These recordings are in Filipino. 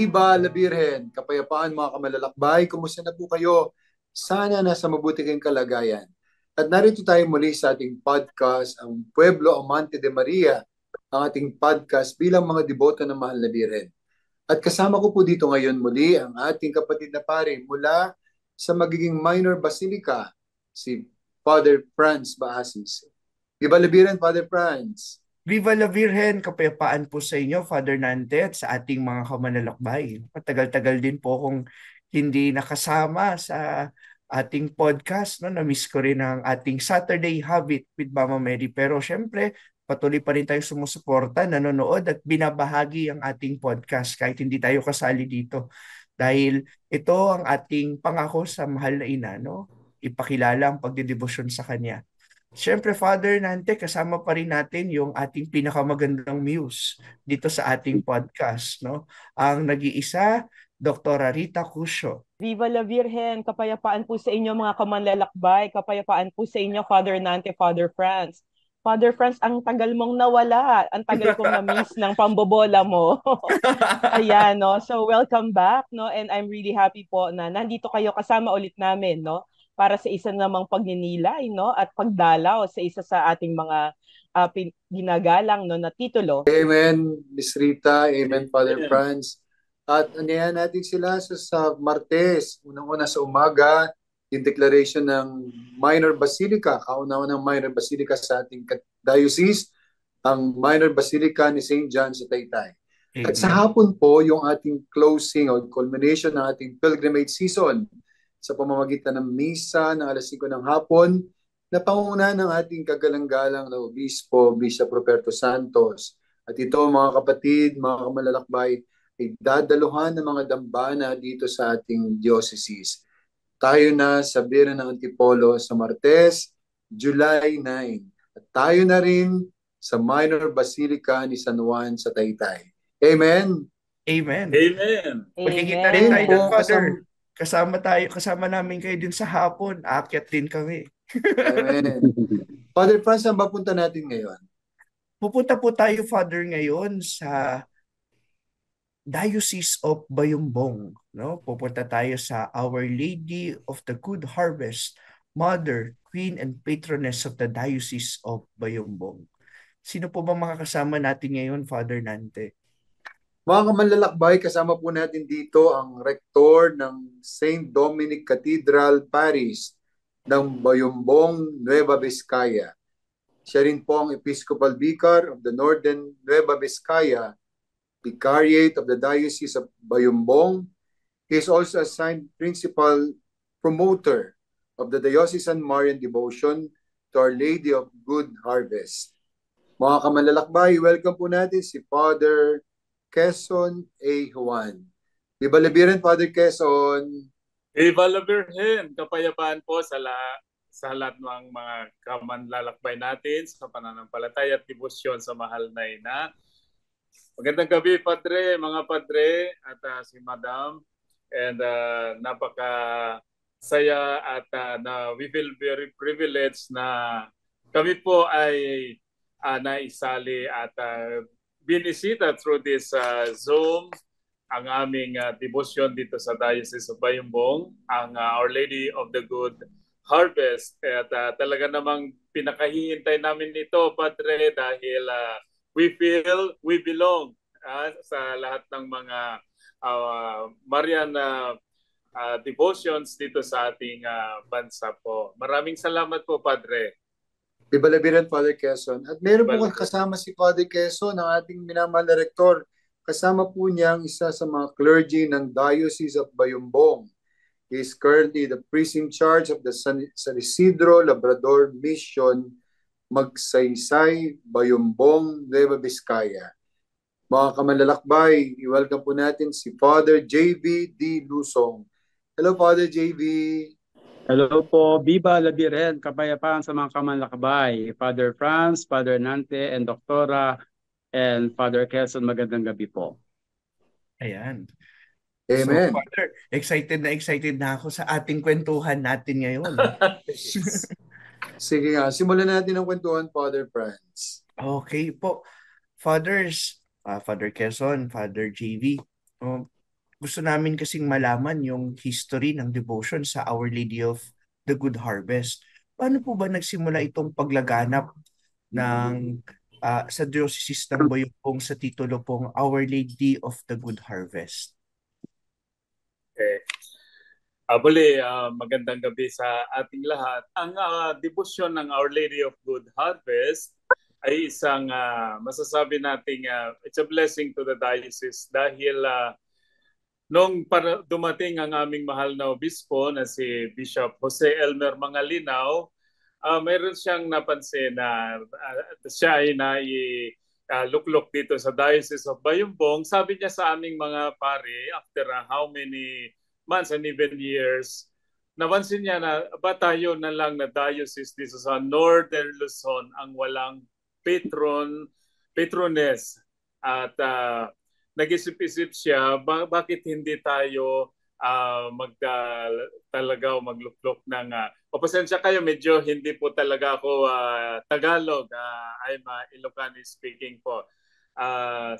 Viva la Virgen! Kapayapaan mga kamalalakbay, kumusta na po kayo? Sana nasa mabuti kayong kalagayan. At narito tayo muli sa ating podcast, ang Pueblo Amante de Maria, ang ating podcast bilang mga deboto ng Mahal na Birhen. At kasama ko po dito ngayon muli ang ating kapatid na pare mula sa magiging Minor Basilica, si Father Franz Baasis. Viva la Virgen, Father Franz! Viva la Virgen, kapayapaan po sa inyo, Father Nante, at sa ating mga kamanlalakbay. Matagal-tagal din po akong hindi nakasama sa ating podcast. No? Na-miss ko rin ang ating Saturday Habit with Mama Mary. Pero syempre, patuloy pa rin tayo sumusuporta, nanonood at binabahagi ang ating podcast kahit hindi tayo kasali dito. Dahil ito ang ating pangako sa mahal na ina, no? Ipakilala ang pagdedebosyon sa Kanya. Siyempre, Father Nante, kasama pa rin natin yung ating pinakamagandang muse dito sa ating podcast, no? Ang nag-iisa, Dr. Rita Cusio. Viva la Virgen, kapayapaan po sa inyo mga kamanlalakbay, kapayapaan po sa inyo Father Nante, Father Franz. Father Franz, ang tagal mong nawala, ang tagal kong na-miss ng pambobola mo. Ayan, no? So welcome back, no? And I'm really happy po na nandito kayo kasama ulit namin, no? Para sa isa namang pagninilay, no? At pagdalaw sa isa sa ating mga ginagalang, no, na titulo. Amen, Miss Rita. Amen, Father Franz. At anihan natin sila sa Martes, unang-una sa umaga, yung declaration ng Minor Basilica, kauna-una ng Minor Basilica sa ating diocese, ang Minor Basilica ni St. John sa Taytay. At sa Amen. hapon po, yung ating closing o culmination ng ating pilgrimage season sa pamamagitan ng misa ng alas 5 ng hapon, na panguna ng ating kagalang-galang na Obispo, Bishop Roberto Santos. At ito mga kapatid, mga kamalalakbay, ay dadaluhan ng mga dambana dito sa ating diocese. Tayo na sa Bira ng Antipolo sa Martes, July 9. At tayo na rin sa Minor Basilica ni San Juan sa Taytay. Amen? Amen. Amen. Magkikita rin tayo Amen dyan, po, Father. Kasama namin kayo din sa hapon. Aakyat din kami. Amen. Father Franz, saan ba punta natin ngayon? Pupunta po tayo, Father, ngayon sa Diocese of Bayumbong, no? Pupunta tayo sa Our Lady of the Good Harvest, Mother, Queen and Patroness of the Diocese of Bayumbong. Sino po ba makakasama natin ngayon, Father Nante? Mga kamanlalakbay, kasama po natin dito ang rektor ng St. Dominic Cathedral Parish ng Bayumbong, Nueva Vizcaya. Siya rin po ang Episcopal Vicar of the Northern Nueva Vizcaya, Vicariate of the Diocese of Bayumbong. He is also assigned Principal Promoter of the Diocesan Marian Devotion to Our Lady of Good Harvest. Mga kamanlalakbay, welcome po natin si Father Quezon A. Juan. Viva la Virgen, Father Quezon. Viva la Virgen! Kapayapaan po sa lahat ng mga kamanlalakbay natin sa pananampalataya at debosyon sa mahal na ina. Magandang gabi, Padre, mga Padre, at si Madam. And napaka saya at na we feel very privileged na kami po ay naisali at binisita through this Zoom ang aming devotion dito sa Diocese of Bayumbong, ang Our Lady of the Good Harvest. At talaga namang pinakahihintay namin ito, Padre, dahil we feel we belong sa lahat ng mga Marian devotions dito sa ating bansa po. Maraming salamat po, Padre. Viva la Virgen, Father Quezon. At meron po kasama si Father Quezon, ang ating minamahal na rektor. Kasama po niya ang isa sa mga clergy ng Diocese of Bayumbong. He is currently the priest in charge of the San Isidro Labrador Mission, Magsaysay, Bayumbong, Nueva Vizcaya. Mga kamanlalakbay, i-welcome po natin si Father J.V. D. Lusong. Hello, Father J.V. Hello po, Viva la Virgen, kapayapaan sa mga kamanlakbay. Father Franz, Father Nante, and Doktora, and Father Quezon, magandang gabi po. Ayan. Amen. So, Father, excited na ako sa ating kwentuhan natin ngayon. Sige nga, simulan natin ang kwentuhan, Father Franz. Okay po. Fathers, Father Quezon, Father JV, gusto namin kasing malaman yung history ng devotion sa Our Lady of the Good Harvest. Paano po ba nagsimula itong paglaganap ng sa Diocese ng Bayambong sa titulo pong Our Lady of the Good Harvest? Okay. Muli, magandang gabi sa ating lahat. Ang debosyon ng Our Lady of Good Harvest ay isang masasabi nating it's a blessing to the diocese dahil nung dumating ang aming mahal na obispo na si Bishop Jose Elmer Mangalinaw, mayroon siyang napansin na siya ay luklok dito sa Diocese of Bayambong. Sabi niya sa aming mga pare, after how many months and even years, napansin niya na ba tayo na lang na diocese dito sa Northern Luzon ang walang patrones. At nag-isip-isip siya, bakit hindi tayo magluklok ng pasensya kayo, medyo hindi po talaga ako Tagalog. I'm Ilocano speaking po.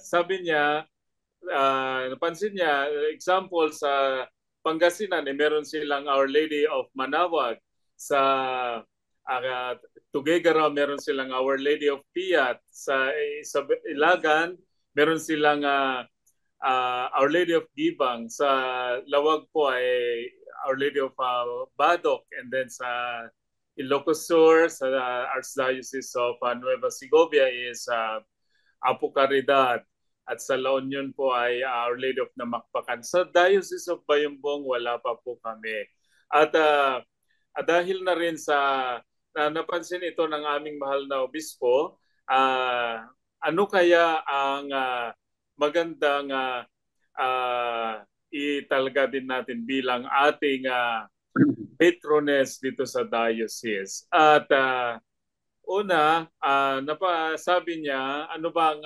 Sabi niya, napansin niya, example sa Pangasinan, meron silang Our Lady of Manawag. Sa Tuguegarao, meron silang Our Lady of Piat. Sa Ilagan, meron silang Our Lady of Gibang. Sa Lawag po ay Our Lady of Badok. And then sa Ilocos Sur, sa Archdiocese of Nueva Segovia is Apo Caridad. At sa La Union po ay Our Lady of Namakpakan. Sa Diocese of Bayambong, wala pa po kami. At dahil na rin sa napansin ito ng aming mahal na obispo, ano kaya ang magandang italaga din natin bilang ating patrones dito sa diocese. At una, napasabi niya, ano bang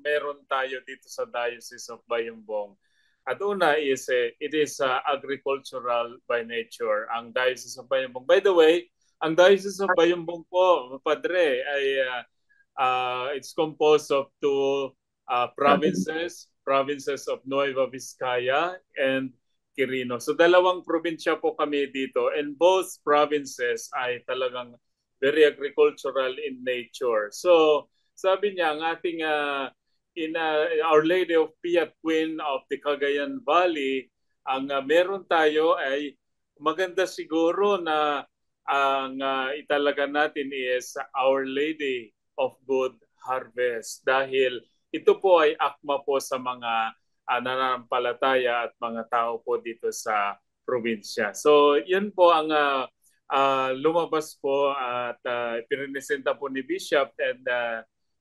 meron tayo dito sa Diocese of Bayambong? At una is, it is agricultural by nature, ang Diocese of Bayambong. By the way, ang Diocese of Bayambong po, Padre, ay it's composed of two provinces of Nueva Vizcaya and Quirino. So dalawang probinsya po kami dito, and both provinces ay talagang very agricultural in nature. So sabi niya, ang ating Our Lady of Piat, Queen of the Cagayan Valley, ang meron tayo ay maganda siguro na ang italaga natin is Our Lady of Good Harvest. Dahil ito po ay akma po sa mga nananampalataya at mga tao po dito sa probinsya. So yun po ang lumabas po at pinipresenta po ni Bishop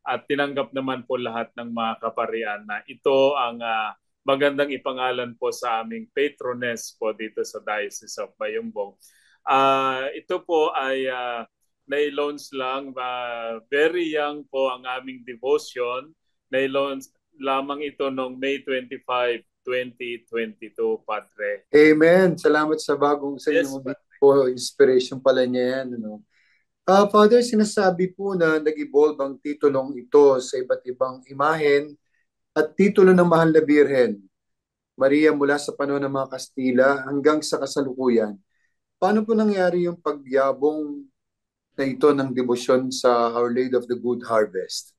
at tinanggap naman po lahat ng mga kaparian na ito ang magandang ipangalan po sa aming patrones po dito sa Diocese of Bayambong. Ito po ay nai-launch lang, very young po ang aming devotion. Nai-launch lamang ito noong May 25, 2022, Padre. Amen. Salamat sa bagong sa inyong po, inspiration pala niya yan. Ano? Father, sinasabi po na nag-evolve ang titulong ito sa iba't ibang imahen at titulo ng Mahal na Birhen, Maria mula sa panahon ng mga Kastila hanggang sa kasalukuyan. Paano po nangyari yung pagyabong na ito ng debosyon sa Our Lady of the Good Harvest?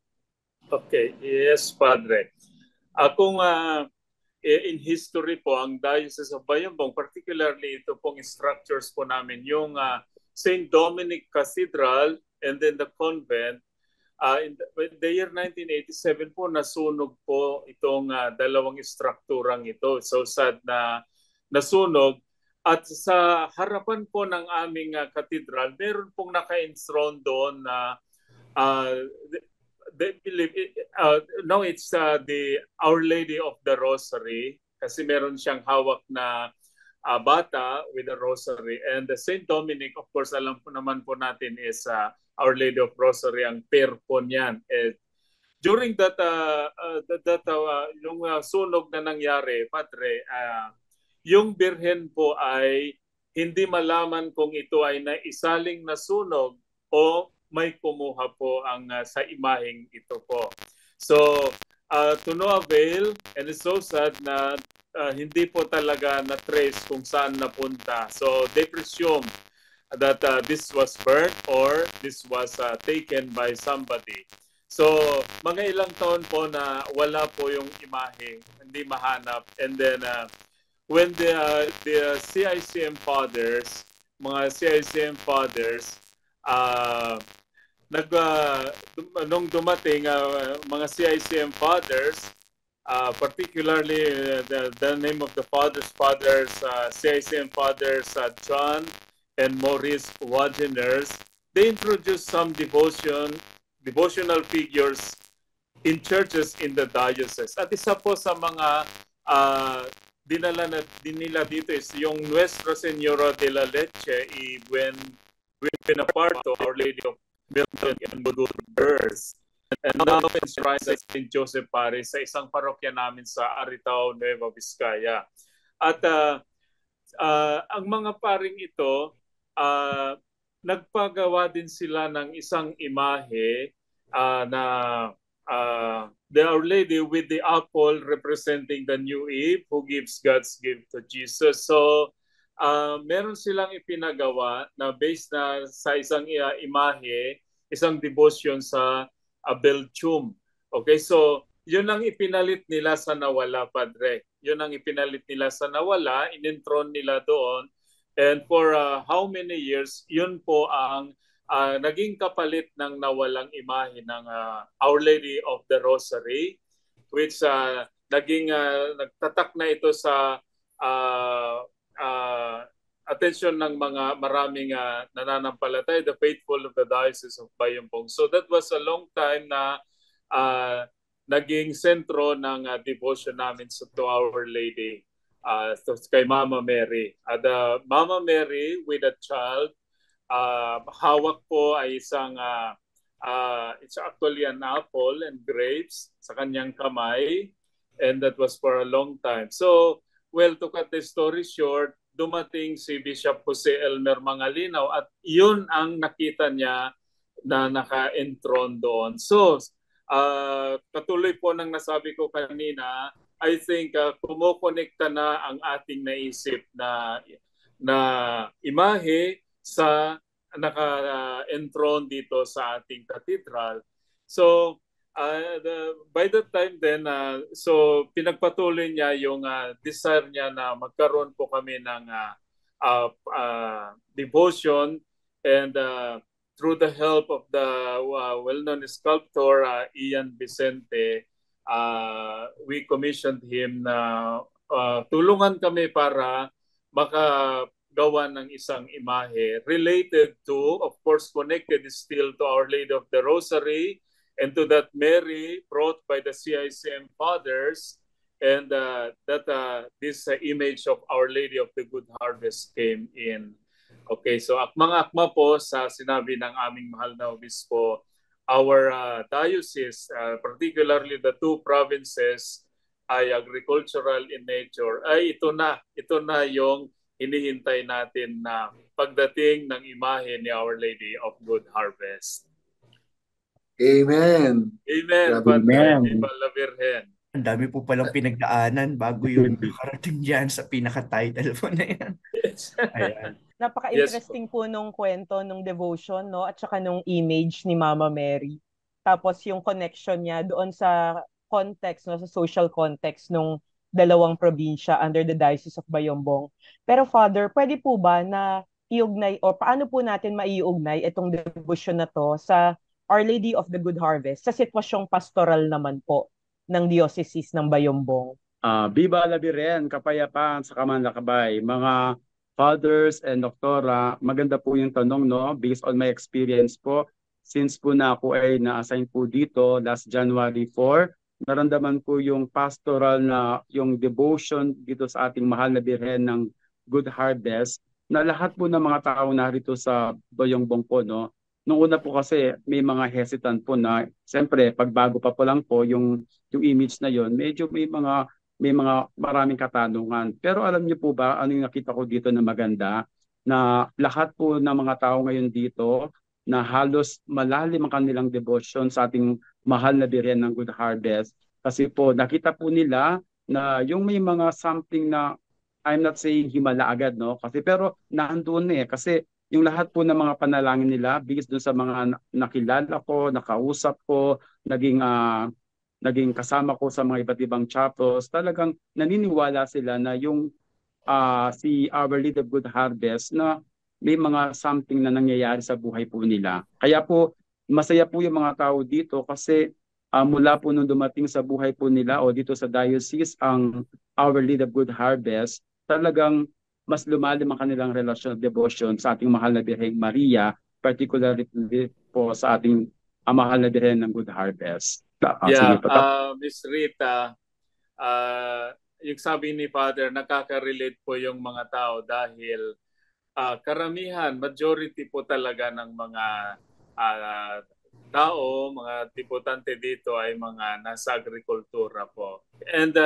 Okay, yes, Padre. Kung in history po, ang Diocese of Bayambong, particularly ito pong structures po namin, yung St. Dominic Cathedral and then the convent, in the year 1987 po, nasunog po itong dalawang strukturang ito. So sad na nasunog. At sa harapan po ng aming cathedral, meron pong naka-enthroned doon na they believe now it's the Our Lady of the Rosary, kasi meron siyang hawak na bata with a rosary, and the Saint Dominic, of course, alam po naman po natin is Our Lady of Rosary ang pair po niyan. During that yung sunog na nangyari, Padre, yung birhen po ay hindi malaman kung ito ay naisaling na sunog o may kumuha po ang sa imaheng ito po. So, to no avail, and it's so sad na hindi po talaga na-trace kung saan napunta. So they presume that this was burnt or this was taken by somebody. So mga ilang taon po na wala po yung imahe, hindi mahanap. And then when the CICM fathers, mga CICM fathers, nung dumating mga CICM fathers, particularly the name of the fathers, CICM fathers John and Maurice Wageners, they introduced some devotional figures in churches in the diocese. At isa po sa mga dinila dito is yung Nuestra Señora de la Leche y Buen Aparto, Our Lady of Milton and Good Birth. And now it's right sa St. Joseph Parish sa isang parokya namin sa Aritao, Nueva Vizcaya. At ang mga paring ito, nagpagawa din sila ng isang imahe na the Our Lady with the apple representing the new Eve who gives God's gift to Jesus. So meron silang ipinagawa na based na sa isang imahe, isang devotion sa Belchum. Okay, so yun ang ipinalit nila sa nawala, Padre. Yun ang ipinalit nila sa nawala, inintron nila doon. And for how many years, yun po ang naging kapalit ng nawalang imahe ng Our Lady of the Rosary, which nagtatak na ito sa attention ng mga maraming nananampalataya, the faithful of the Diocese of Bayambong. So that was a long time na naging sentro ng devotion namin to Our Lady, kay Mama Mary. Mama Mary with a child, hawak po ay isang, it's actually an apple and grapes sa kanyang kamay, and that was for a long time. So, well, to cut the story short, dumating si Bishop Jose Elmer Mangalinaw at yun ang nakita niya na naka-entron doon. So, katuloy po ng nasabi ko kanina, I think kumokonekta na ang ating naisip na imahe sa naka-entron dito sa ating cathedral. So, by that time then, so pinagpatuloy niya yung desire niya na magkaroon po kami ng devotion, and through the help of the well-known sculptor Ian Vicente, we commissioned him na tulungan kami para makagawa ng isang imahe related to, of course, connected still to Our Lady of the Rosary and to that Mary brought by the CICM Fathers, and that this image of Our Lady of the Good Harvest came in. Okay, so akmang-akma po sa sinabi ng aming mahal na obispo, our diocese, particularly the two provinces, ay agricultural in nature. Ay ito na yung hinihintay natin na pagdating ng imahe ni Our Lady of Good Harvest. Amen. Amen. Amen. Viva la Virgen. Ang dami po palang pinagdaanan bago yung nakarating dyan sa pinaka-title po na yan. Ayan. Napaka-interesting po nung kwento, nung devotion, no? At saka nung image ni Mama Mary. Tapos yung connection niya doon sa context, no? Sa social context nung dalawang probinsya under the Diocese of Bayambong. Pero Father, pwede po ba na iugnay, o paano po natin maiugnay itong devotion na to sa Our Lady of the Good Harvest sa sitwasyong pastoral naman po ng Diocese ng Bayambong? Viva la Virgen, kapayapaan sa Kamanlakbay. Mga fathers and doktora, maganda po yung tanong, no? Based on my experience po, since po na ako ay na-assign po dito last January 4, naramdaman po yung pastoral na yung devotion dito sa ating mahal na Birhen ng Good Harvest, na lahat po ng mga tao narito sa Bayambong po, no? Noong una po kasi may mga hesitant po na, siyempre, pagbago pa po lang po yung image na yon, medyo may mga maraming katanungan. Pero alam niyo po ba, ano yung nakita ko dito na maganda? Na lahat po ng mga tao ngayon dito, na halos malalim ang kanilang devotion sa ating mahal na Birhen ng Good Harvest. Kasi po, nakita po nila na yung may mga something na I'm not saying himala agad, no? Kasi pero naandun kasi yung lahat po ng mga panalangin nila based doon sa mga nakilala ko, nakausap ko, naging kasama ko sa mga iba't ibang chapels, talagang naniniwala sila na yung si Our Lady of Good Harvest na may mga something na nangyayari sa buhay po nila. Kaya po masaya po yung mga tao dito kasi mula po nung dumating sa buhay po nila o dito sa diocese ang Our Lady of Good Harvest, talagang mas lumalim ang kanilang relasyon at devotion sa ating mahal na Birheng Maria, particularly po sa ating mahal na Birhen ng Good Harvest. Yeah, Sige po. Miss Rita, yung sabi ni Father, nakaka-relate po yung mga tao dahil karamihan, majority po talaga ng mga tao, mga debutante dito ay mga nasa agrikultura po. And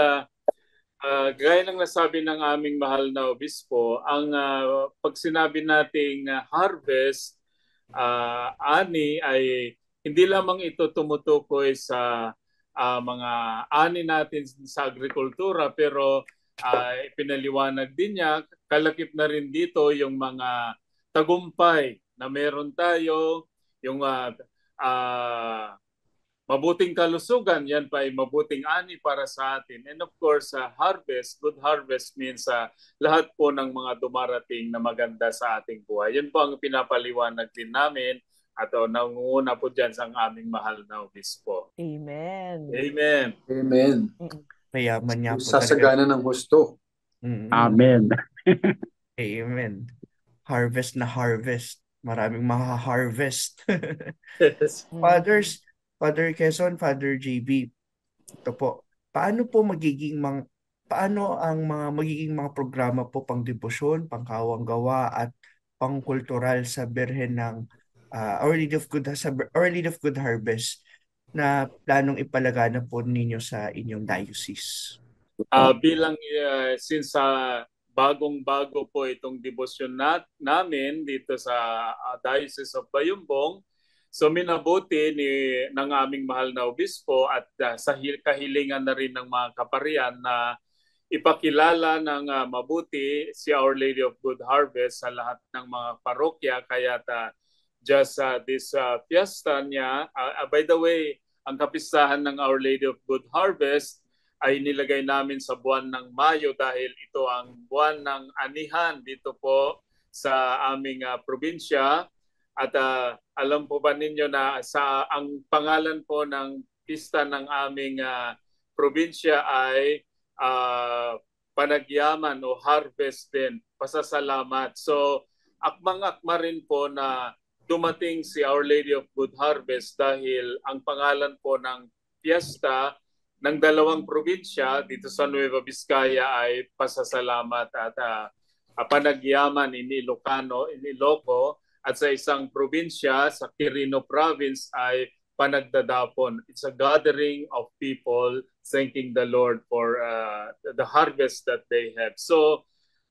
gaya ng nasabi ng aming mahal na obispo, ang pag sinabi nating harvest, ani ay hindi lamang ito tumutukoy sa mga ani natin sa agrikultura, pero ipinaliwanag din niya, kalakip na rin dito yung mga tagumpay na meron tayo, yung mabuting kalusugan, yan pa ay mabuting ani para sa atin. And of course, harvest, good harvest means lahat po ng mga dumarating na maganda sa ating buhay. Yan po ang pinapaliwanag din namin at nangunguna po dyan sa aming mahal na obispo. Amen. Amen. Amen. Mayaman niya po Sasagana ng husto. Amen. Amen. Harvest na harvest. Maraming maha-harvest. Yes. Father Quezon, Father JB, ito po. Paano ang mga magiging mga programa po pang debosyon, pang kawang-gawa at pang kultural sa Birhen ng Our Lady of Good Harvest na planong ipalaganap po ninyo sa inyong diocese? Bilang since bagong-bago po itong debosyon namin dito sa Diocese of Bayumbong, so minabuti ng aming mahal na obispo at sa kahilingan na rin ng mga kaparian na ipakilala ng mabuti si Our Lady of Good Harvest sa lahat ng mga parokya. Kaya just this fiesta niya, by the way, ang kapistahan ng Our Lady of Good Harvest ay nilagay namin sa buwan ng Mayo dahil ito ang buwan ng anihan dito po sa aming probinsya. At alam po ba ninyo na ang pangalan po ng pista ng aming probinsya ay panagyaman o harvest din, pasasalamat. So akmang-akma rin po na dumating si Our Lady of Good Harvest dahil ang pangalan po ng fiesta ng dalawang probinsya dito sa Nueva Vizcaya ay pasasalamat at panagyaman in Ilocos, at sa isang probinsya sa Quirino Province ay panagdadapon. It's a gathering of people thanking the Lord for the harvest that they have. So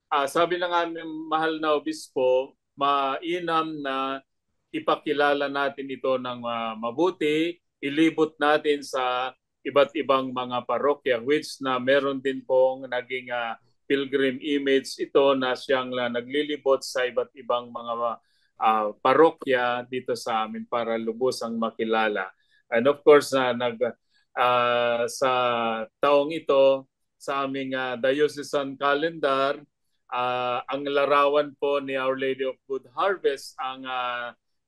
sabi ng aming mahal na obispo, mainam na ipakilala natin ito ng mabuti, ilibot natin sa iba't ibang mga parokya, which na meron din pong naging pilgrim image ito na siyang naglilibot sa iba't ibang mga parokya dito sa amin para lubusang makilala. And of course, sa taong ito, sa aming diocesan calendar, ang larawan po ni Our Lady of Good Harvest ang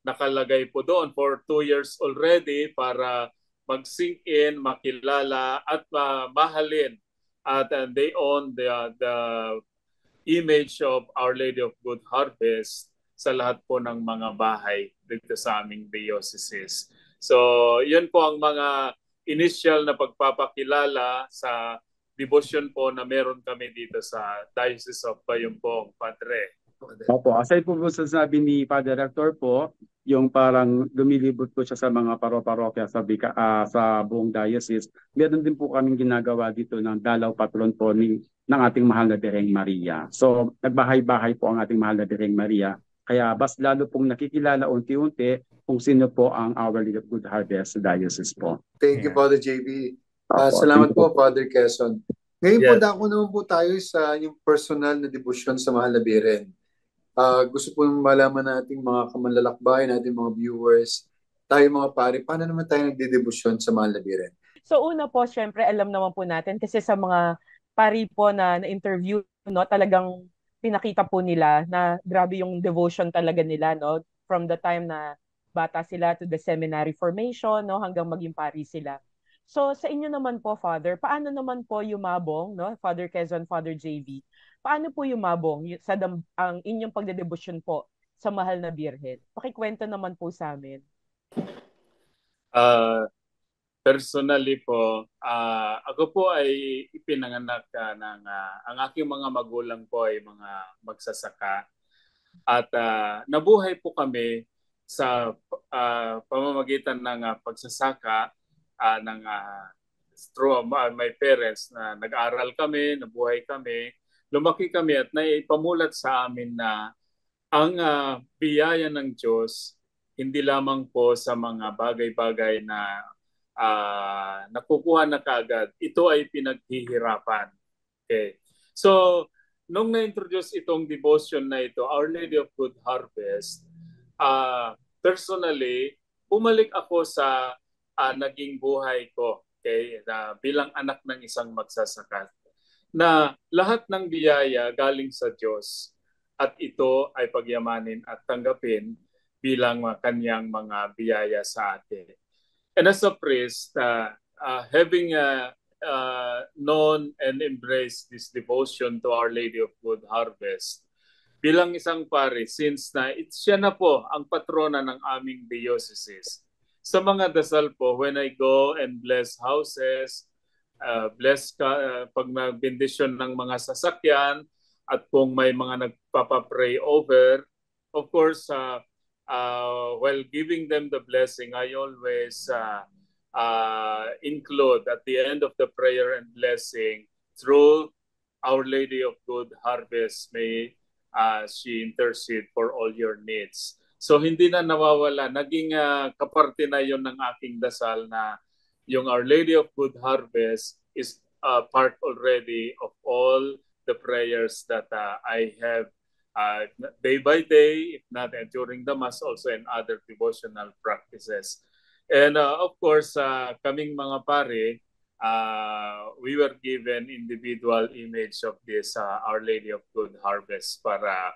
nakalagay po doon for 2 years already para mag-sink in, makilala at mahalin. At they own the image of Our Lady of Good Harvest sa lahat po ng mga bahay dito sa aming diocese. So, yun po ang mga initial na pagpapakilala sa devotion po na meron kami dito sa Diocese of Bayumbong, Padre. Opo, aside po sa sabi ni Father Rector po, yung parang lumilibot po siya sa mga parokya sa buong diocese. Meron din po kaming ginagawa dito ng dalaw patron po ng ating mahal na Birheng Maria. So nagbahay-bahay po ang ating mahal na Birheng Maria. Kaya mas lalo pong nakikilala unti-unti kung sino po ang Our Lady of Good Harvest sa diocese po. Thank you, Father JB. Salamat po, Father Quezon. Ngayon po, Yes. dako naman po tayo sa yung personal na debosyon sa Mahal na Birhen. Gusto po malaman nating mga kamanlalakbay, nating mga viewers, tayo mga pare, paano naman tayo nagdedebosyon sa Mahal na Birhen? So una po, syempre alam naman po natin kasi sa mga pari po na interview, no, talagang pinakita po nila na grabe yung devotion talaga nila, no, from the time na bata sila to the seminary formation, no, hanggang maging pari sila. So sa inyo naman po, Father, paano naman po yumabong, no, Father Quezon, Father JV, paano po yumabong sa ang inyong pagdedebosyon po sa Mahal na Birhen? Pakikwento naman po sa amin. Uh, Personally po, ako po ay ipinanganak ang aking mga magulang po ay mga magsasaka. At nabuhay po kami sa pamamagitan ng pagsasaka through my parents na nag-aral kami, nabuhay kami, lumaki kami at naipamulat sa amin na ang biyaya ng Diyos hindi lamang po sa mga bagay-bagay na nakukuha na kaagad. Ito ay pinaghihirapan. Okay. So, nung na-introduce itong devotion na ito, Our Lady of Good Harvest, personally, bumalik ako sa naging buhay ko, okay, bilang anak ng isang magsasaka, na lahat ng biyaya galing sa Diyos at ito ay pagyamanin at tanggapin bilang kanyang mga biyaya sa atin. And as a priest, having known and embraced this devotion to Our Lady of Good Harvest, bilang isang pari, since na siya na po ang patrona ng aming diocese. Sa mga dasal po, when I go and bless houses, pag nagbendisyon ng mga sasakyan, at kung may mga nagpapapray over, of course, while giving them the blessing, I always include at the end of the prayer and blessing, through Our Lady of Good Harvest, may she intercede for all your needs. So hindi na nawawala, naging kaparte na yon ng aking dasal na yung Our Lady of Good Harvest is part already of all the prayers that I have day by day, if not during the Mass, also in other devotional practices. And of course, kaming mga pare, we were given individual image of this Our Lady of Good Harvest para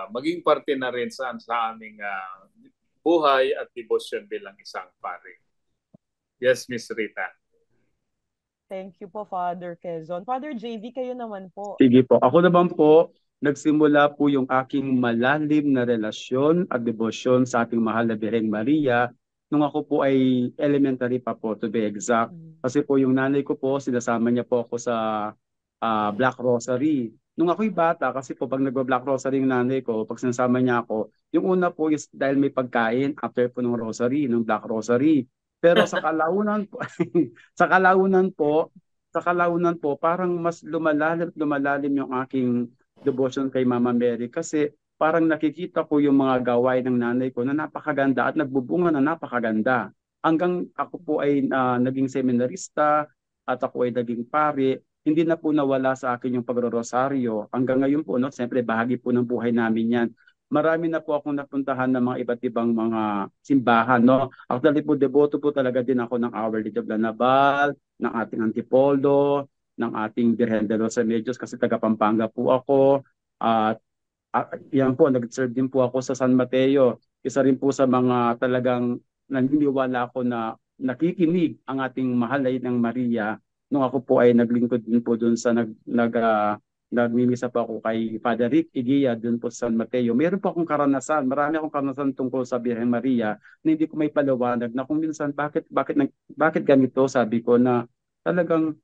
maging parte na rin sa aming buhay at devotion bilang isang pare. Yes, Miss Rita. Thank you po, Father Quezon. Father JV, kayo naman po. Sige po. Ako naman po, nagsimula po yung aking malalim na relasyon at debosyon sa ating mahal na Birheng Maria nung ako po ay elementary pa po, to be exact. Kasi po yung nanay ko po, sinasama niya po ako sa Black Rosary. Nung ako'y bata, kasi po pag nag-Black Rosary yung nanay ko, pag sinasama niya ako, yung una po is dahil may pagkain after po ng Rosary, ng Black Rosary. Pero sa kalaunan po, sa kalaunan po, parang mas lumalalim yung aking devotion kay Mama Mary kasi parang nakikita ko yung mga gawain ng nanay ko na napakaganda at nagbubunga na napakaganda. Hanggang ako po ay naging seminarista at ako ay naging pari, hindi na po nawala sa akin yung pagro-rosaryo. Hanggang ngayon po, no, siyempre bahagi po ng buhay namin yan. Marami na po akong napuntahan ng mga iba't ibang mga simbahan, no. Actually po, deboto po talaga din ako ng Our Lady of Lanabal, ng ating Antipolo, ng ating Birhen de los Remedios kasi taga Pampanga po ako. At yan po, nag-serve din po ako sa San Mateo. Isa rin po sa mga talagang naniniwala ako na nakikinig ang ating mahal na Inang Maria nung ako po ay naglingkod din po doon sa nagmimisa po ako kay Father Rick Igia doon po sa San Mateo. Meron po akong karanasan, marami akong karanasan tungkol sa Birhen Maria na hindi ko may paliwanag na kung minsan bakit ganito, sabi ko na talagang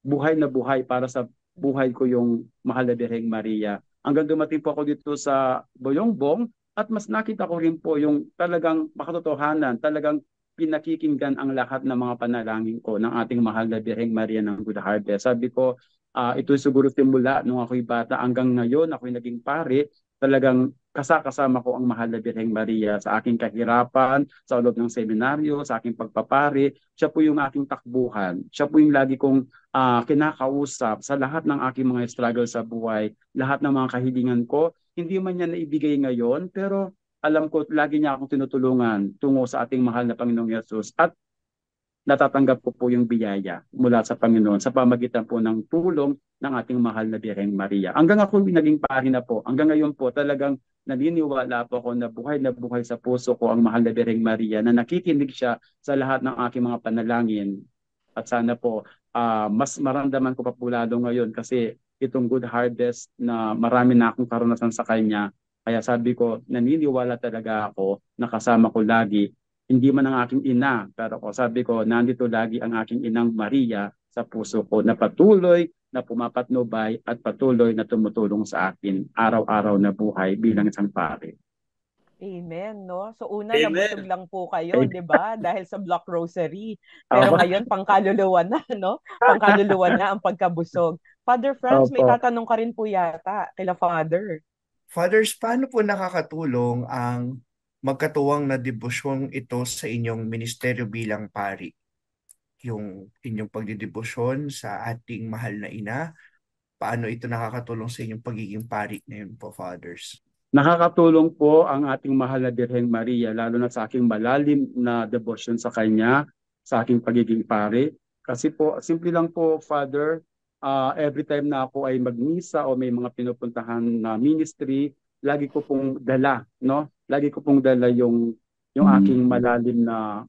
buhay na buhay para sa buhay ko yung mahal na Birheng Maria. Hanggang dumating po ako dito sa Boyongbong at mas nakita ko rin po yung talagang makatotohanan, talagang pinakikinggan ang lahat ng mga panalangin ko ng ating mahal na Birheng Maria ng Good Harvest. Sabi ko, ito siguro simula nung ako'y bata hanggang ngayon, ako'y naging pare, talagang kasama ko ang mahal na Birheng Maria sa aking kahirapan, sa loob ng seminaryo, sa aking pagpapari. Siya po yung aking takbuhan. Siya po yung lagi kong kinakausap sa lahat ng aking mga struggle sa buhay, lahat ng mga kahilingan ko. Hindi man niya naibigay ngayon, pero alam ko lagi niya akong tinutulungan tungo sa ating mahal na Panginoong Yesus. At natatanggap ko po yung biyaya mula sa Panginoon sa pamagitan po ng tulong ng ating mahal na Birheng Maria. Hanggang ako naging pari na po, hanggang ngayon po talagang naniniwala po ako na buhay sa puso ko ang mahal na Birheng Maria, na nakikinig siya sa lahat ng aking mga panalangin. At sana po mas maramdaman ko pa po lalo ngayon kasi itong good harvest na marami na akong karanasan sa kanya. Kaya sabi ko, naniniwala talaga ako na kasama ko lagi, hindi man ang aking ina, pero sabi ko, nandito lagi ang aking inang Maria sa puso ko na patuloy na pumapatnubay at patuloy na tumutulong sa akin araw-araw na buhay bilang isang pare. Amen, no? So una, Amen. nabusog lang po kayo, di ba? Dahil sa Block Rosary. Pero Opo. ngayon, pangkaluluwa na, no? Pangkaluluwa na ang pagkabusog. Father Franz, may Opo. tatanong ka rin po yata kila Father. Fathers, paano po nakakatulong ang magkatuwang na devosyong ito sa inyong ministeryo bilang pari? Yung inyong pagdidebosyon sa ating mahal na ina, paano ito nakakatulong sa inyong pagiging pari ngayon po, Fathers? Nakakatulong po ang ating mahal na Birheng Maria, lalo na sa aking malalim na devotion sa kanya, sa aking pagiging pare. Kasi po, simple lang po, Father, every time na ako ay magmisa o may mga pinupuntahan na ministry, lagi ko pong dala, no? Lagi ko pong dala yung aking malalim na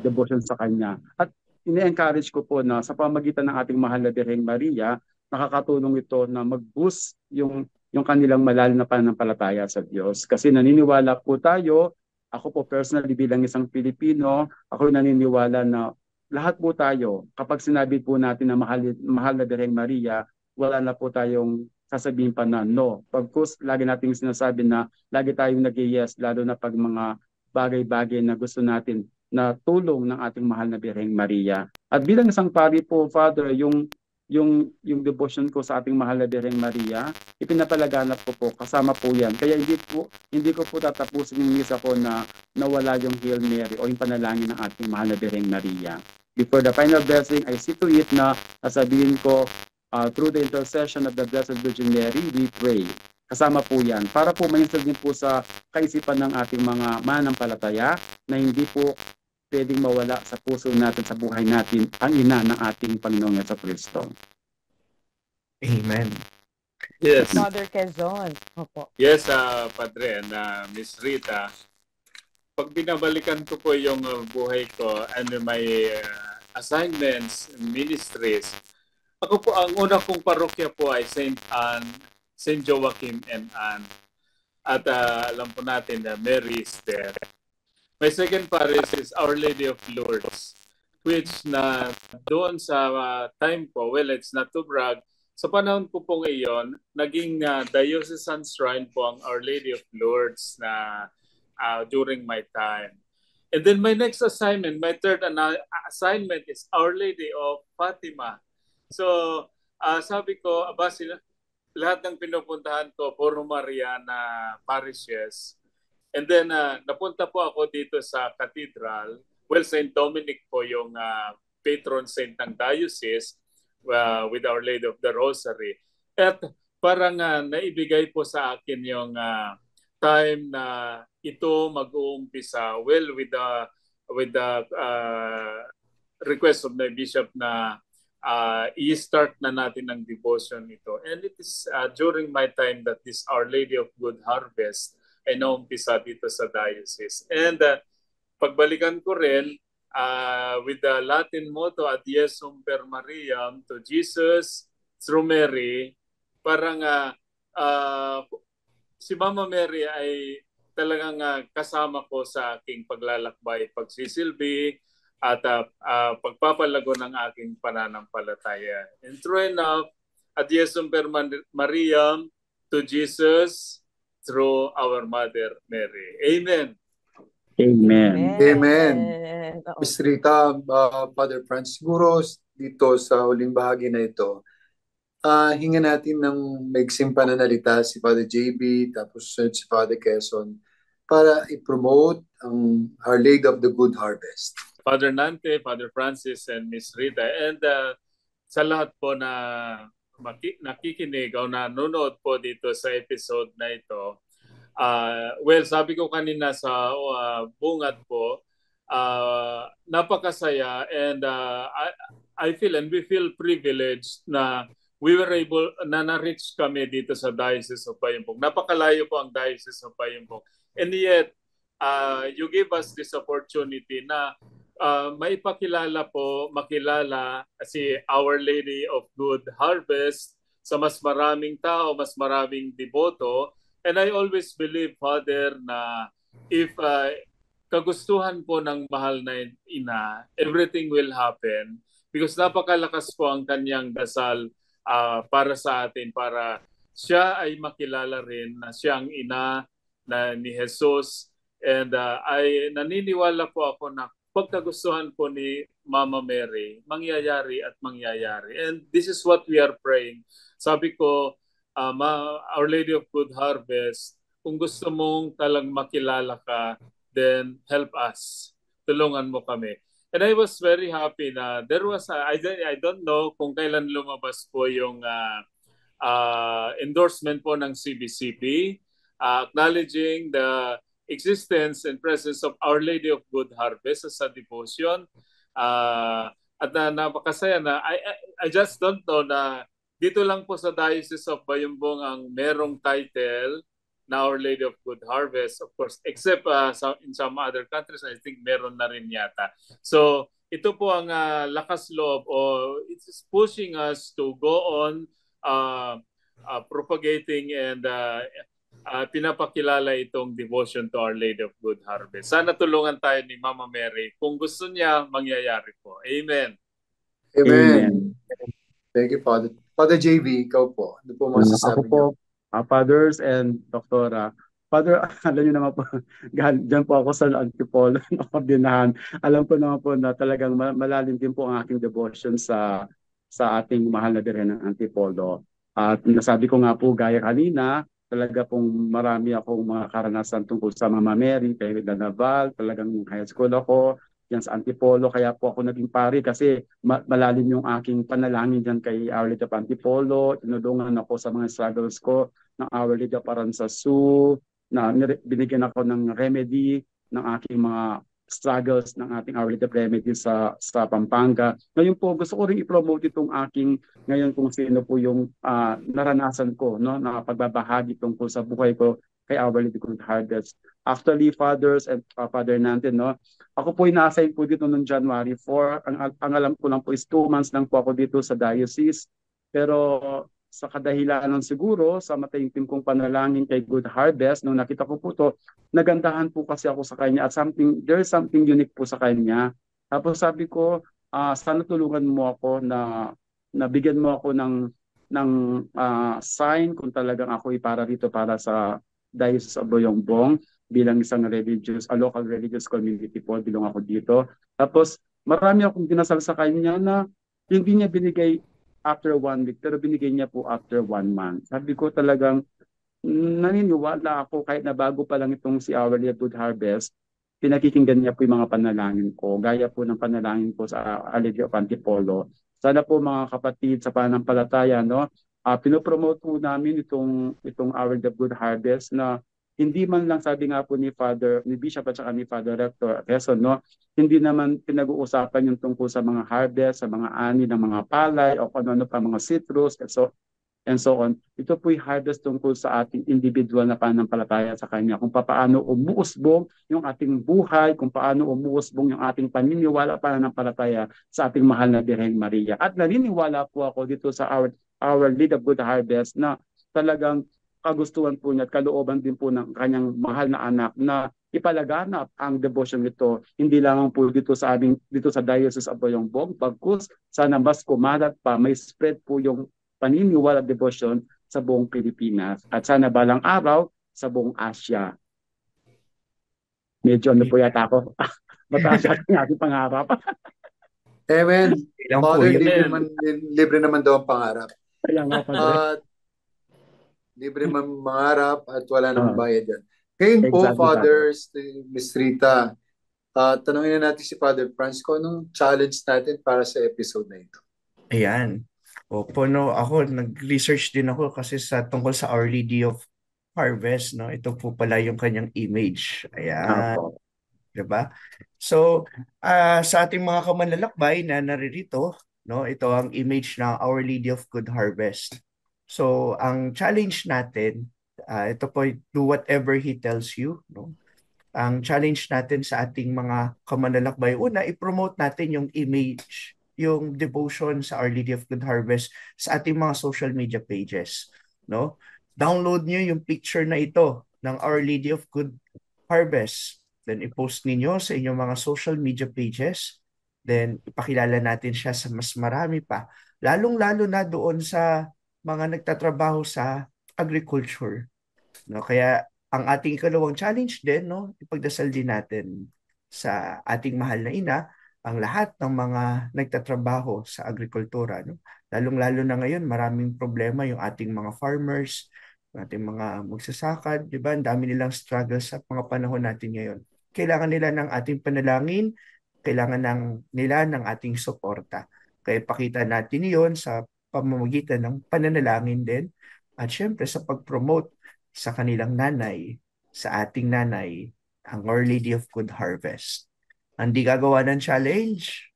devotion sa kanya. At ini-encourage ko po na sa pamagitan ng ating mahal na Birheng Maria, nakakatulong ito na mag-boost yung kanilang malalim na pananampalataya sa Diyos. Kasi naniniwala po tayo, ako po personally bilang isang Pilipino, ako naniniwala na lahat po tayo, kapag sinabi po natin na mahal na Birheng Maria, wala na po tayong sasabihin pa na no. Pagkus, lagi nating sinasabi na lagi tayong nag-yes, lalo na pag mga bagay-bagay na gusto natin na tulong ng ating mahal na Birheng Maria. At bilang isang pari po, Father, yung devotion ko sa ating mahal na Birheng Maria, ipinapalaganap ko po, kasama po yan. Kaya hindi ko po tatapusin yung misa ko na nawala yung Hail Mary o yung panalangin ng ating mahal na Birheng Maria. Before the final blessing, I see to it na sasabihin ko, through the intercession of the Blessed Virgin Mary, we pray. Kasama po yan. Para po ma-install din po sa kaisipan ng ating mga mananampalataya na hindi po pwedeng mawala sa puso natin, sa buhay natin, ang ina ng ating Panginoong Jesucristo. Amen. Yes. Father Quezon. Opo. Yes, Padre, na Miss Rita. Pag binabalikan ko po yung buhay ko and my assignments, ministries, ako po, ang una kong parokya po ay St. Anne, St. Joachim and Anne. At alam po natin na Mary is there. My second parish is Our Lady of Lourdes, which na doon sa time ko, well, it's not to brag, sa panahon ko pong iyon, naging diocesan shrine po ang Our Lady of Lourdes na during my time. And then my next assignment, my third assignment is Our Lady of Fatima. So, sabi ko, lahat ng pinupuntahan ko, puro Mariana parishes. And then, napunta po ako dito sa cathedral. Well, St. Dominic po yung patron saint ng diocese with Our Lady of the Rosary. At parang naibigay po sa akin yung time na ito mag-uumpisa. Well, with the request of the bishop na i-start na natin ang devotion ito. And it is during my time that this Our Lady of Good Harvest ay naumpisa dito sa diocese. And pagbalikan ko rin with the Latin motto, Ad Jesum per Mariam, to Jesus through Mary, parang si Mama Mary ay talagang kasama ko sa aking paglalakbay, pagsisilbi, at pagpapalago ng aking pananampalataya. And true enough, Ad Jesum per Mariam, to Jesus through our Mother Mary. Amen. Amen. Amen. Oo. Miss Rita, Father Franz, siguro dito sa huling bahagi na ito, hinga natin ng maigsing pananalita si Father JB, tapos si Father Quezon para i-promote ang Our Lady of the Good Harvest. Father Nante, Father Francis, and Miss Rita. And sa lahat po na nakikinig o nanonood po dito sa episode na ito, well, sabi ko kanina sa bungat po, napakasaya and I feel and we feel privileged na we were able na na-reach kami dito sa Diocese of Bayambong. Napakalayo po ang Diocese of Bayambong. And yet, you give us this opportunity na makilala si Our Lady of Good Harvest sa mas maraming tao, mas maraming deboto. And I always believe, Father, na if kagustuhan po ng mahal na ina, everything will happen because napakalakas po ang kanyang dasal para sa atin, para siya ay makilala rin na siya ang ina na ni Jesus. And ay naniniwala po ako na pagkagustuhan po ni Mama Mary, mangyayari at mangyayari. And this is what we are praying. Sabi ko, Our Lady of Good Harvest, kung gusto mong talang makilala ka, then help us. Tulungan mo kami. And I was very happy na there was, I don't know kung kailan lumabas po yung endorsement po ng CBCP, acknowledging the existence and presence of Our Lady of Good Harvest as a devotion. At napakasaya na, I just don't know na dito lang po sa Diocese of Bayambong ang merong title na Our Lady of Good Harvest, of course, except in some other countries, I think meron na rin yata. So, ito po ang lakas loob o it's pushing us to go on propagating and pinapakilala itong devotion to Our Lady of Good Harvest. Sana tulungan tayo ni Mama Mary. Kung gusto niya, mangyayari po. Amen. Amen. Thank you, Father. Father JV, ikaw po. Ano po masasabi niyo? Fathers and Doktora. Father, alam niyo naman po, dyan po ako sa Antipolo, nakabinahan. Alam ko naman po na talagang malalim din po ang aking devotion sa ating mahal na Birhen ng Antipolo. At nasabi ko nga po gaya kanina, talaga pong marami akong mga karanasan tungkol sa Mama Mary, kay Naval, talagang high school ako, yan sa Antipolo, kaya po ako naging pari kasi malalim yung aking panalangin dyan kay Our Lady of Antipolo. Tinulungan ako sa mga struggles ko ng Our Lady of Aranzazu, na binigyan ako ng remedy ng aking mga struggles ng ating Our Lady of Remedy sa Pampanga. Ngayon po, gusto ko rin i-promote itong aking, ngayon kung sino po yung naranasan ko, no, na pagbabahagi tungkol sa buhay ko kay Our Lady of Good Harvest. Actually, Fathers and Father Nante, no, ako po ina-assign po dito noong January 4. Ang alam ko lang po is 2 months lang po ako dito sa diocese. Pero sa kadahilanan siguro, sa mataimtim kong panalangin kay Good Harvest, nung nakita ko po to, nagandahan po kasi ako sa kanya at there's something unique po sa kanya. Tapos sabi ko, sana tulungan mo ako na bigyan mo ako ng sign kung talagang ako para dito para sa Diocese of Bayambong bilang isang local religious community po, bilong ako dito. Tapos marami akong dinasal sa kanya na hindi niya binigay after 1 week, pero binigay niya po after 1 month. Sabi ko talagang naniniwala ako kahit na bago pa lang itong si Our Lady of Good Harvest, pinakikinggan niya po yung mga panalangin ko, gaya po ng panalangin ko sa Our Lady of Antipolo. Sana po mga kapatid sa pananampalataya, no, pinopromote po namin itong Our Lady of Good Harvest na hindi man lang, sabi nga po ni Bishop at saka ni Father Rector Quezon, no, hindi naman pinag-uusapan yung tungkol sa mga harvest, sa mga ani ng mga palay o ano pa mga citrus and so on. Ito po'y harvest tungkol sa ating individual na pananampalataya sa Kanya, kung paano umuusbong yung ating buhay, kung paano umuusbong yung ating paniniwala pananampalataya sa ating mahal na Birhen Maria. At naniniwala po ako dito sa Our Lady of Good Harvest na talagang kagustuhan po niya at kalooban din po ng kanyang mahal na anak na ipalaganap ang devotion nito hindi lamang po dito sa Diocese of Bayambong, bagkus sana mas kumalat pa, may spread po yung paniniwala at devotion sa buong Pilipinas at sana balang araw sa buong Asia. Medyo ano po yata ako. Mataas ang ating pangarap. Amen. Father, libre naman daw ang pangarap. Kaya nga, Padre. At libre mangarap at wala namang Ah, bayad yan. Ngayon po, exactly, Padre. Fathers, Miss Rita, tanungin na natin si Father Franz kung anong challenge natin para sa episode na ito. Ayan. Opo, no, ako, nag-research din ako kasi tungkol sa Our Lady of Harvest, no? Ito po pala yung kanyang image. Ayan, Apo. diba? So, sa ating mga kamanlalakbay na naririto, no, ito ang image ng Our Lady of Good Harvest. So, ang challenge natin, ito po, do whatever He tells you, no? Ang challenge natin sa ating mga kamanlalakbay, una, i-promote natin yung image, yung devotion sa Our Lady of Good Harvest sa ating mga social media pages, no? Download niyo yung picture na ito ng Our Lady of Good Harvest. Then i-post ninyo sa inyong mga social media pages. Then ipakilala natin siya sa mas marami pa. Lalong-lalo na doon sa mga nagtatrabaho sa agriculture, no? Kaya ang ating ikalawang challenge din, no, ipagdasal din natin sa ating mahal na ina ang lahat ng mga nagtatrabaho sa agrikultura, no? Lalong-lalo na ngayon, maraming problema yung ating mga farmers, ating mga magsasaka, di ba? Ang dami nilang struggles sa mga panahon natin ngayon. Kailangan nila ng ating panalangin, kailangan nila ng ating suporta. Kaya pakita natin iyon sa pamamagitan ng pananalangin din at syempre sa pag-promote sa kanilang nanay, sa ating nanay, ang Our Lady of Good Harvest. Hindi gagawa ng challenge?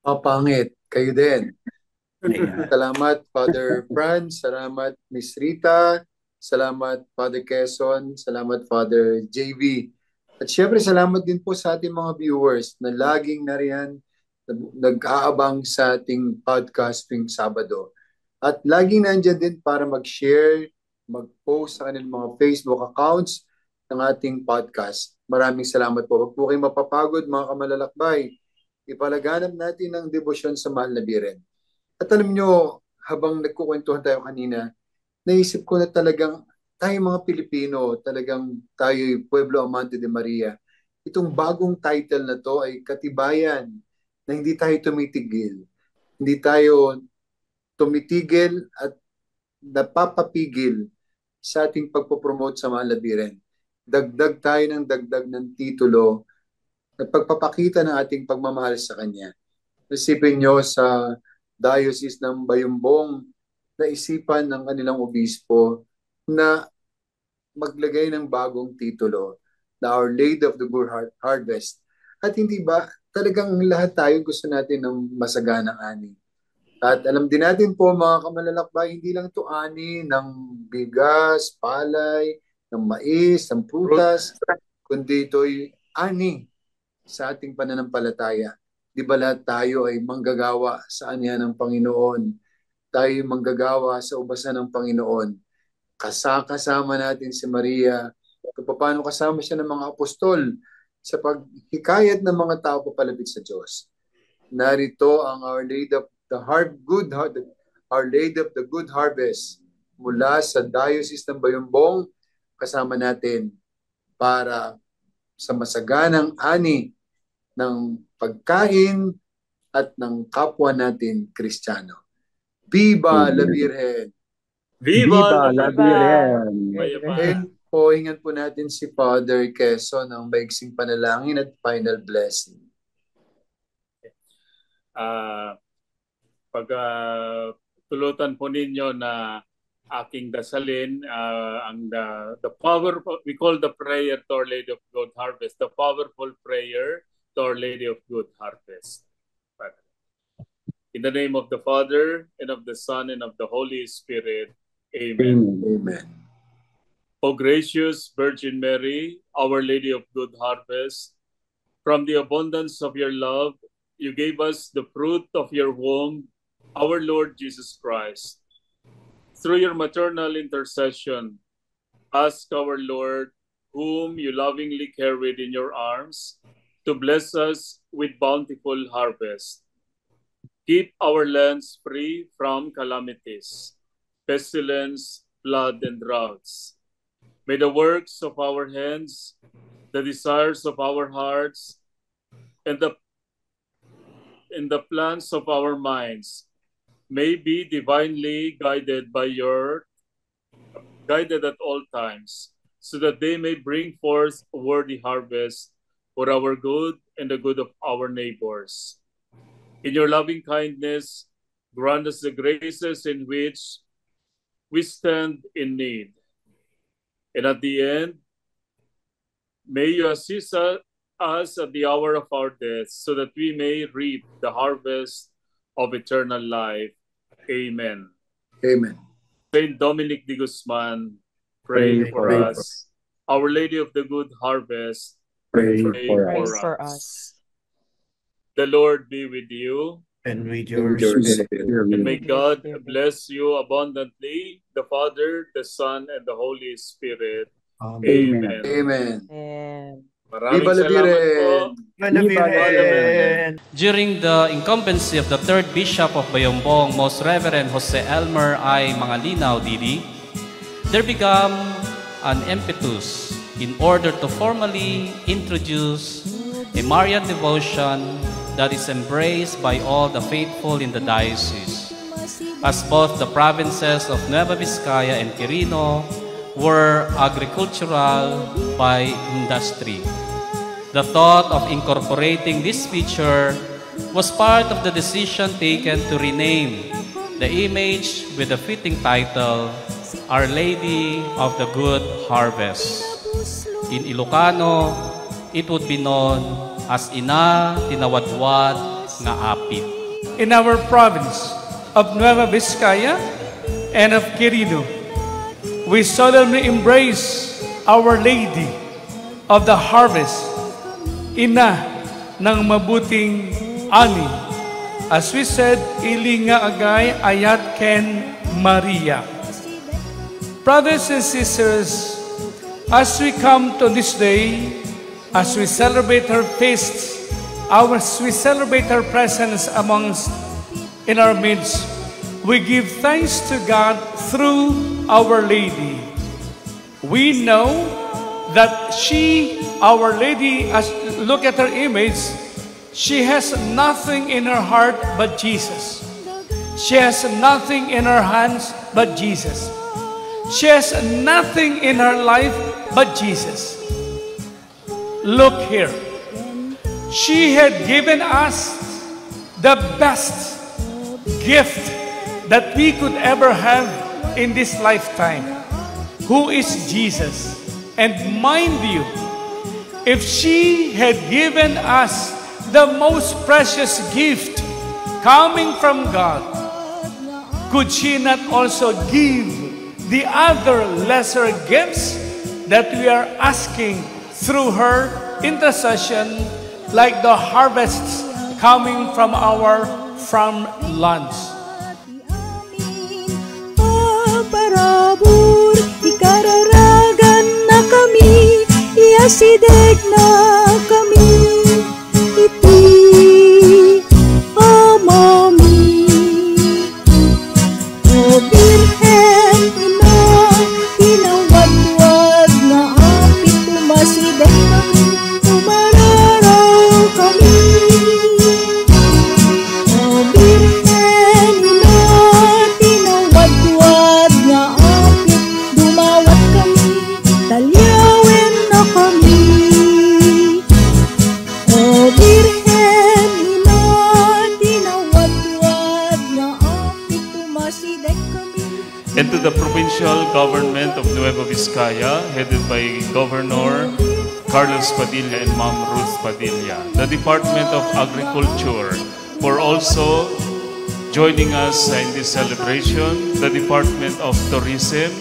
Papangit, kayo din. Ayan. Salamat, Father Franz. Salamat, Miss Rita. Salamat, Father Quezon. Salamat, Father JV. At syempre, salamat din po sa ating mga viewers na laging nariyan, nag-aabang sa ating podcast tuwing Sabado. At laging nandyan din para mag-share, mag-post sa kanilang mga Facebook accounts ng ating podcast. Maraming salamat po. Huwag po kayong mapapagod, mga kamalalakbay. Ipalaganap natin ang debosyon sa mahal na Biren. At alam nyo, habang nagkukwentuhan tayo kanina, naisip ko na talagang tayo mga Pilipino, talagang tayo Pueblo Amante de Maria. Itong bagong title na to ay katibayan na hindi tayo tumitigil. Hindi tayo tumitigil at napapapigil sa ating pagpopromote sa mahal na Biren. Dagdag tayo ng dagdag ng titulo at pagpapakita ng ating pagmamahal sa Kanya. Isipin nyo sa Diocese ng Bayumbong, naisipan ng kanilang obispo na maglagay ng bagong titulo na Our Lady of the Good Harvest. At hindi ba, talagang lahat tayo gusto natin ng masaganang ani. At alam din natin po mga kamalalakbay, hindi lang ito ani ng bigas, palay, ng mais, ng prutas, kundi ito'y ani sa ating pananampalataya. Di ba lahat tayo ay manggagawa sa anihan ng Panginoon? Tayo ay manggagawa sa ubasan ng Panginoon. Kasama natin si Maria, kung paano kasama siya ng mga apostol sa paghikayat ng mga tao papalapit sa Diyos. Narito ang Our Lady of the Our Lady of the Good Harvest mula sa Diocese ng Bayumbong, kasama natin para sa masaganang ani ng pagkain at ng kapwa natin Kristiyano. Viva la Virgen! Viva la Virgen! Ngayon po, hingan po natin si Father Quezon ng maiksing panalangin at final blessing. Tulutan po ninyo na aking dasalin ang the power, we call the prayer to Our Lady of Good Harvest, the powerful prayer to Our Lady of Good Harvest. In the name of the Father, and of the Son, and of the Holy Spirit. Amen. Amen. O gracious Virgin Mary, Our Lady of Good Harvest, from the abundance of your love, you gave us the fruit of your womb, our Lord Jesus Christ. Through your maternal intercession, ask our Lord, whom you lovingly carried in your arms, to bless us with bountiful harvest. Keep our lands free from calamities, pestilence, flood, and droughts. May the works of our hands, the desires of our hearts, and the plans of our minds may be divinely guided at all times, so that they may bring forth a worthy harvest for our good and the good of our neighbors. In your loving kindness, grant us the graces in which we stand in need. And at the end, may you assist us at the hour of our death, so that we may reap the harvest of eternal life. Amen. Amen. Saint Dominic de Guzman, pray for us. Our Lady of the Good Harvest, Pray pray for Pray us. for us. The Lord be with you, And with And your with your spirit. and may With your God spirit. bless you abundantly, the Father, the Son, and the Holy Spirit. Amen. Amen. Amen. And Maraming Viva la salamat po. Malabiren. During the incumbency of the 3rd Bishop of Bayombong, Most Reverend Jose Elmer I. Mangalinaw, Didi, there began an impetus in order to formally introduce a Marian devotion that is embraced by all the faithful in the diocese, as both the provinces of Nueva Vizcaya and Quirino were agricultural by industry. The thought of incorporating this feature was part of the decision taken to rename the image with the fitting title, Our Lady of the Good Harvest. In Ilocano, it would be known as Ina Tinawadwad nga Apit. In our province of Nueva Vizcaya and of Quirino, we solemnly embrace Our Lady of the Harvest, Ina ng mabuting ani. As we said, ili nga agay ayat ken Maria. Brothers and sisters, as we come to this day, as we celebrate her feasts, we celebrate her presence amongst in our midst, we give thanks to God through Our Lady. We know that she, Our Lady, as look at her image, she has nothing in her heart but Jesus. She has nothing in her hands but Jesus. She has nothing in her life but Jesus. Look here. She had given us the best gift that we could ever have in this lifetime, who is Jesus. And mind you, if she had given us the most precious gift coming from God, could she not also give the other lesser gifts that we are asking through her intercession, like the harvests coming from our farmlands? Parabur, ikararagan na kami, iasideg na kami, iti amami. O Birhen, ina, tinawadwad na apit, tumasideg kami, tumararaw kami. O Birhen, ina, tinawadwad na apit, dumawat kami, talyawin na kami. O Birhen, ina, tinawadwad na apit, tumasideg kami. And to the provincial government of Nueva Vizcaya, headed by Governor Carlos Padilla and Ma'am Ruth Padilla, the Department of Agriculture, for also joining us in this celebration, the Department of Tourism,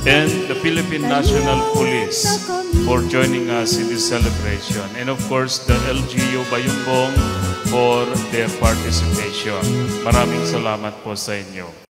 and the Philippine National Police for joining us in this celebration. And of course, the LGU Bayombong for their participation. Maraming salamat po sa inyo.